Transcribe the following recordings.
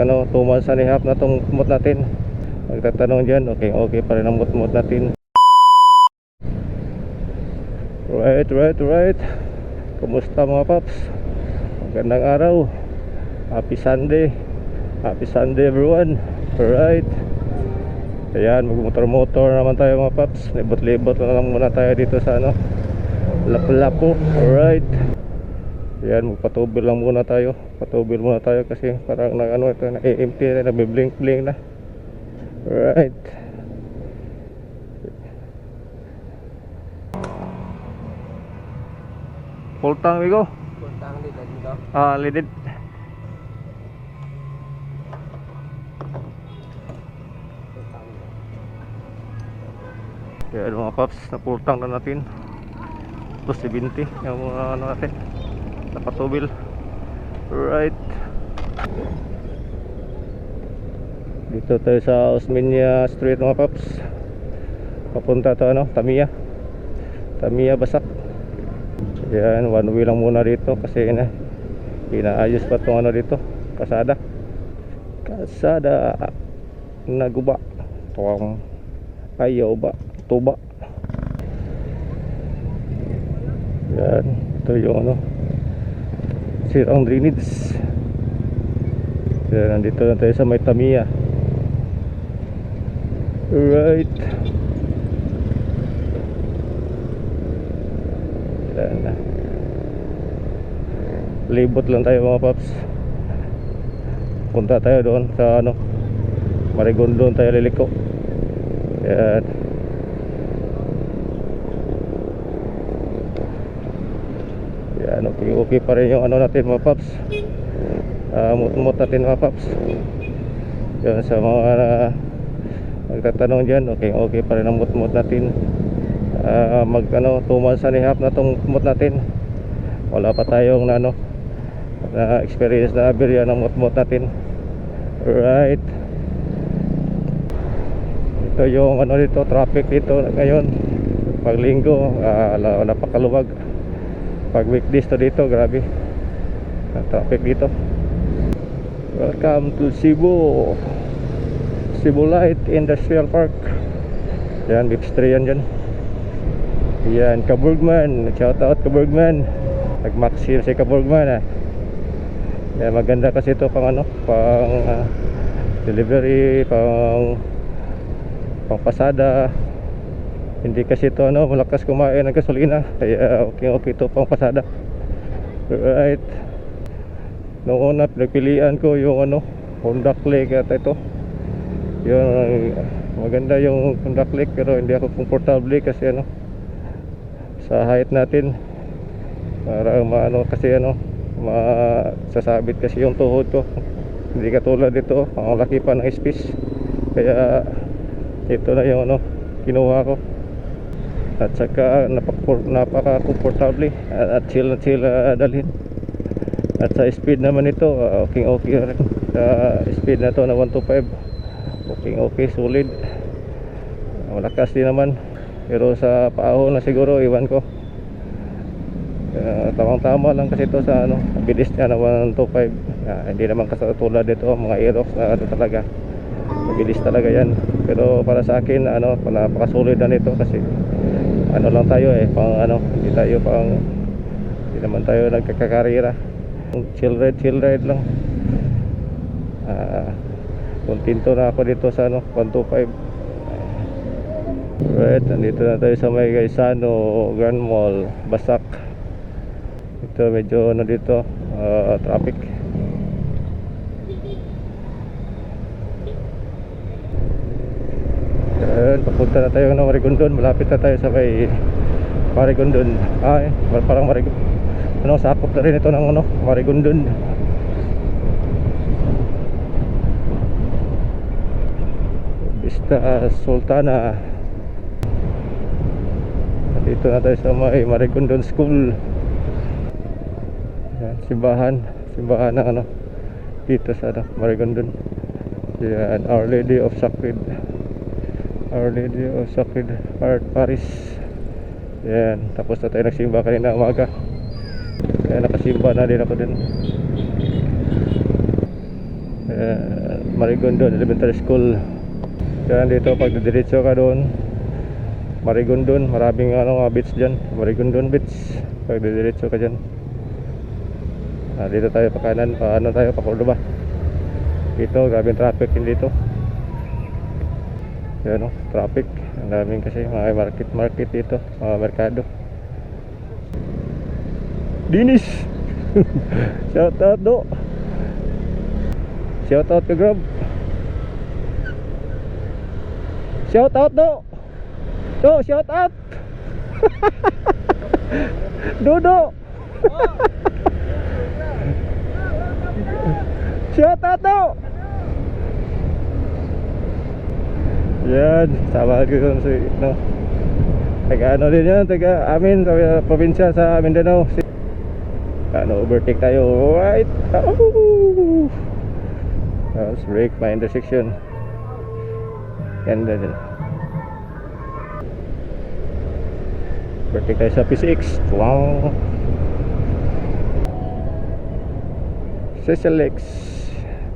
Ano, 2 months and a half na tong kumot natin. Magtatanong dyan, okay pa rin ang mut-mut natin. Right. Kumusta mga paps? Magandang araw. Happy Sunday everyone. Alright. Ayan, magmotor-motor naman tayo mga paps. Libot-libot na lang muna tayo dito sa ano, Lapu-Lapu. Alright. Ayan, magpatubil lang muna tayo. Patubil muna tayo kasi parang na ano ito, na-empty na, nabiblink-blink na. Alright. Full tank we go. Full tank dito. Lidid. Ayan mga paps, na full tank na natin. 270 yung ano natin, napatubil. Right. Dito tayo sa Osmeña Street mga paps. Papunta to ano, Tamiya Basak. Yan, one way lang muna dito kasi inaayos pa itong ano dito, kasada naguba tuwang ayaw ba tuba. Yan, ito yung ano, sirang drainage. Yan, nandito na tayo sa may Tamiya. Right. Yan. Libot lang tayo mga paps. Punta tayo doon sa ano, Marigondon tayo liliko. Yan. Yan, okay pa rin yung ano natin mga paps. Mut-mut natin mga paps. Yan, sa mga magtatanong dyan, okay pa rin ang mut-mut natin. Mag ano, 2 months and a half na tong mut natin. Wala pa tayong na experience na aberya ng mut-mut natin. Right. Ito yung ano dito, traffic dito ngayon. Pag linggo, napakaluwag. Pag weekdays to dito, grabe traffic dito. Welcome to Cebu Light Industrial Park. Yan, pedestrian dyan. Yan, Kaburgman. Shout out Kaburgman. Nag-maxim si Kaburgman Yan, maganda kasi ito pang ano, pang delivery, pang pasada. Hindi kasi ito ano, malakas kumain ng gasolina. Kaya okay ito pang pasada. Right. Noong una pinagpilian ko yung ano, Honda Click at ito. Yung maganda yung Honda Click, pero hindi ako comfortable kasi ano, sa height natin. Para maano kasi ano, masasabit kasi yung tuhod ko. Hindi katulad dito, ang laki pa ng space. Kaya ito na yung ano, kinuha ko. At saka napaka-comfortable at chill dalhin. At sa speed naman ito, okay rin. Sa speed na to na 125, okay, solid. Malakas din naman. Pero sa paahon na siguro, iwan ko. Tamang-tama lang kasi ito sa ano, bilis niya na 125. Hindi naman katulad dito, mga Aerox na ano talaga. Mabilis talaga yan. Pero para sa akin, ano, napaka-solid na nito kasi ano lang tayo pang ano, hindi naman tayo nagkakakarira. Chill ride lang. Kontento na ako dito sa ano, 125. Right, nandito na tayo sa may Gaisano Grand Mall, Basak. Ito medyo ano dito, traffic. Papunta na tayo ng Marigondon. Malapit na tayo sa may Marigondon. Parang Marigondon, ano, sakop na rin ito ng ano, Marigondon. Vista Sultana. Dito na tayo sa may Marigondon School. Yan, simbahan ng ano, dito sa ano, Marigondon. Yan, Our Lady of Sacred Heart Paris. Yan, tapos na tayo nagsimba kanina umaga. Kaya nakasimba na din ako din. Marigondon Elementary School. Yan dito pag didiretso ka doon, Marigondon, maraming ano nga beach dyan, Marigondon Beach. Pag didiretso ka dyan, dito tayo pa kanan, ano tayo pa Cordoba. Dito grabing traffic din dito. Yan o, traffic. Ang daming kasi mga market dito, mga merkado. Dinis! Shout out do! Shout out to Grab! Shout out do! Do, shout out! Dodo! Shout out do! Yan, sama ko sa no. Taga ano din yan, taga amin sa probinsya sa Mindanao. Ano, overtake tayo. Right. Let's break my intersection. Yan din. Overtake tayo sa PCX. Wow. SSLX.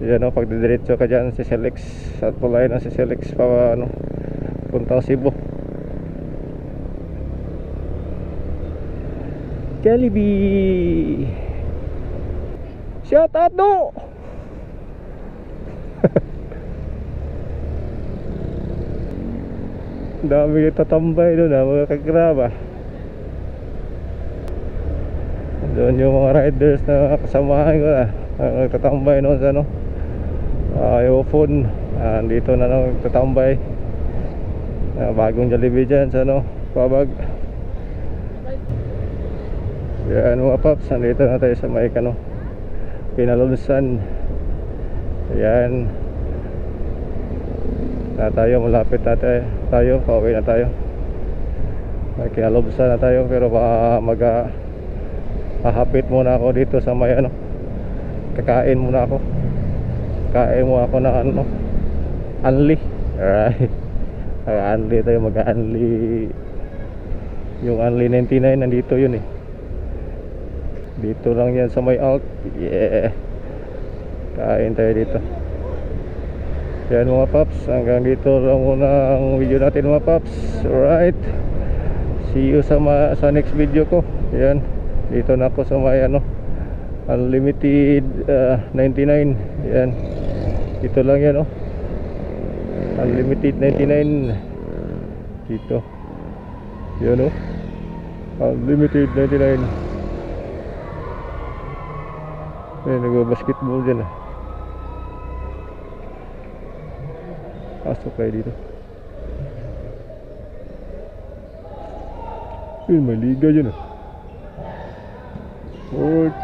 Yan o, pag didiretso ka dyan SSLX, at pulay ng SSLX pa ano, puntang Cebu. Jollibee! Shout out do! Dami tatambay doon mga kagraba. Doon yung mga riders na kasamahan ko nagtatambay noon sa ano, iPhone. Dito na nagtatambay, bagong Jollibee dyan sa ano, Pabag. Yan mga paps, nandito na tayo sa may ano, Pinalunsan. Yan na tayo, malapit na tayo, pauwi na tayo. May Kinalubsan na tayo, pero hahapit muna ako dito sa may ano, kakain muna ako. Kain mo ako ng ano, Anli. Alright. Anli tayo, mag-Anli. Yung Anli 99 nandito yun eh. Dito lang yan sa may alt. Yeah. Kain tayo dito. Yan mga paps, hanggang dito lang muna ang video natin mga paps. Alright. See you sa next video ko. Yan. Dito na ako sa may ano, Unlimited 99. Yan. Dito lang yan oh. Unlimited 99. Dito. Yan oh. Unlimited 99. Ayan, nag-basketball dyan ah. Pasok kayo dito. May liga dyan ah. Work.